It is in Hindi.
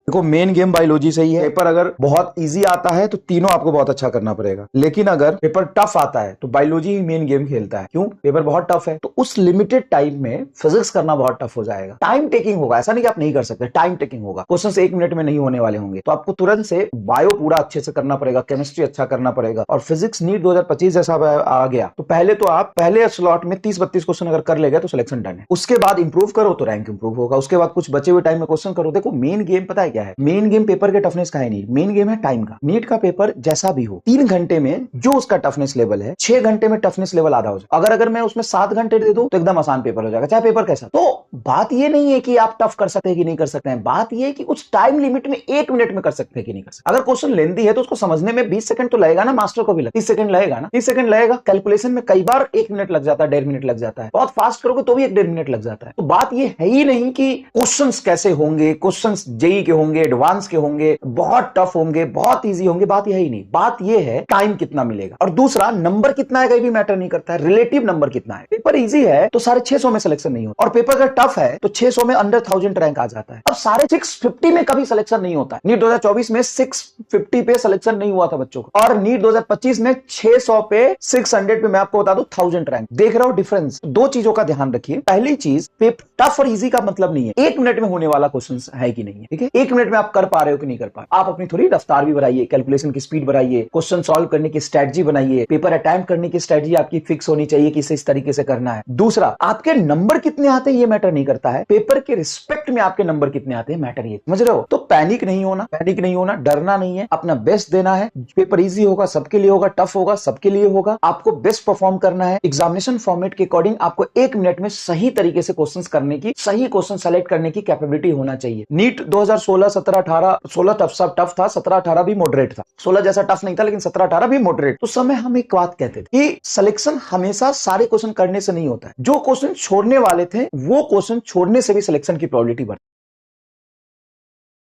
देखो मेन गेम बायोलॉजी से ही है। पेपर अगर बहुत इजी आता है तो तीनों आपको बहुत अच्छा करना पड़ेगा, लेकिन अगर पेपर टफ आता है तो बायोलॉजी ही मेन गेम खेलता है। क्यों? पेपर बहुत टफ है, तो उस लिमिटेड टाइम में फिजिक्स करना बहुत टफ हो जाएगा। टाइम टेकिंग होगा, ऐसा नहीं कि आप नहीं कर सकते, टाइम टेकिंग होगा। क्वेश्चंस 1 मिनट में नहीं होने वाले होंगे, तो आपको तुरंत से बायो पूरा अच्छे से करना पड़ेगा, केमिस्ट्री अच्छा करना पड़ेगा। और फिजिक्स नीट 2025 जैसा आ गया तो पहले तो आप पहले स्लॉट में 30-32 क्वेश्चन अगर कर ले गए तो सिलेक्शन डन है। उसके बाद इंप्रूव करो तो रैंक इंप्रूव होगा। उसके बाद कुछ बचे हुए टाइम में क्वेश्चन करो। देखो मेन गेम पता है क्या है? मेन गेम पेपर के टफनेस का है नहीं, मेन गेम है टाइम का। नीट का पेपर जैसा भी हो 3 घंटे में जो उसका टफनेस लेवल है, 6 घंटे में टफनेस लेवल आधा हो जाए। अगर मैं उसमें 7 घंटे दे दूं तो एकदम आसान पेपर हो जाएगा, चाहे पेपर कैसा। तो बात ये नहीं है कि आप टफ कर सकते हैं कि नहीं कर सकते हैं, बात ये है कि उस टाइम लिमिट में 1 मिनट में कर सकते हैं कि नहीं कर सकते। अगर क्वेश्चन लेंथी है तो उसको समझने में 20 सेकंड तो लगेगा ना, मास्टर को भी 30 सेकंड लगेगा ना, 30 सेकंड लगेगा। कैलकुलेशन में कई बार 1 मिनट लग जाता है, 1.5 मिनट लग जाता है। बहुत फास्ट करोगे तो भी 1-1.5 मिनट लग जाता है। तो बात ये है ही नहीं कि क्वेश्चंस कैसे होंगे, क्वेश्चंस जेई के होंगे, एडवांस के होंगे, बहुत टफ होंगे, बहुत इजी होंगे, बात यह ही नहीं। बात यह है टाइम कितना मिलेगा। और दूसरा नंबर कितना है, कहीं भी मैटर नहीं करता है, रिलेटिव नंबर कितना है। पेपर इजी है तो 650 में सिलेक्शन नहीं होता, और पेपर अगर टफ है तो 600 में अंडर 1000 रैंक आ जाता है। अब 650 में कभी सिलेक्शन नहीं होता है। नीट 2024 में 650 पे सिलेक्शन नहीं हुआ था बच्चों का, और नीट 2025 में 600 पे, 600 पे मैं आपको बता दूं 1000 रैंक। देख रहा हूं डिफरेंस। दो चीजों का ध्यान रखिए। पहली चीज, टफ और इजी का मतलब नहीं है 1 मिनट में होने वाला क्वेश्चन है कि नहीं है, ठीक है। 1 मिनट में आप कर पा रहे हो कि नहीं कर पा रहे। आप अपनी थोड़ी रफ्तार भी बढ़ाइए, कैलकुलेशन की स्पीड बढ़ाइए, क्वेश्चन सॉल्व करने की स्ट्रेटजी बनाइए, पेपर अटेम्प्ट करने की स्ट्रेटजी आपकी फिक्स होनी चाहिए कि इसे इस तरीके से करना है। दूसरा, आपके नंबर कितने आते हैं ये मैटर नहीं करता है, पेपर के रिस्पेक्ट में आपके नंबर कितने आते हैं मैटर ये, समझ रहे हो। तो पैनिक नहीं होना, पैनिक नहीं होना, डरना नहीं है, अपना बेस्ट देना है। पेपर इजी होगा सबके लिए, होगा टफ होगा सबके लिए होगा, आपको बेस्ट परफॉर्म करना है। एग्जामिनेशन फॉर्मेट के अकॉर्डिंग आपको 1 मिनट में सही तरीके से क्वेश्चंस करने की, सही क्वेश्चन सेलेक्ट करने की कैपेबिलिटी होना चाहिए। नीट 2016, 17, 18, 16 टफ था, 17, 18 भी मॉडरेट था। 16 जैसा टफ नहीं था, लेकिन 17, 18 भी मॉडरेट। तो समय हम एक बात कहते थे कि सिलेक्शन हमेशा सारे क्वेश्चन करने से नहीं होता है। जो क्वेश्चन छोड़ने वाले थे वो क्वेश्चन छोड़ने से भी सिलेक्शन की प्रोबेबिलिटी बढ़ती है।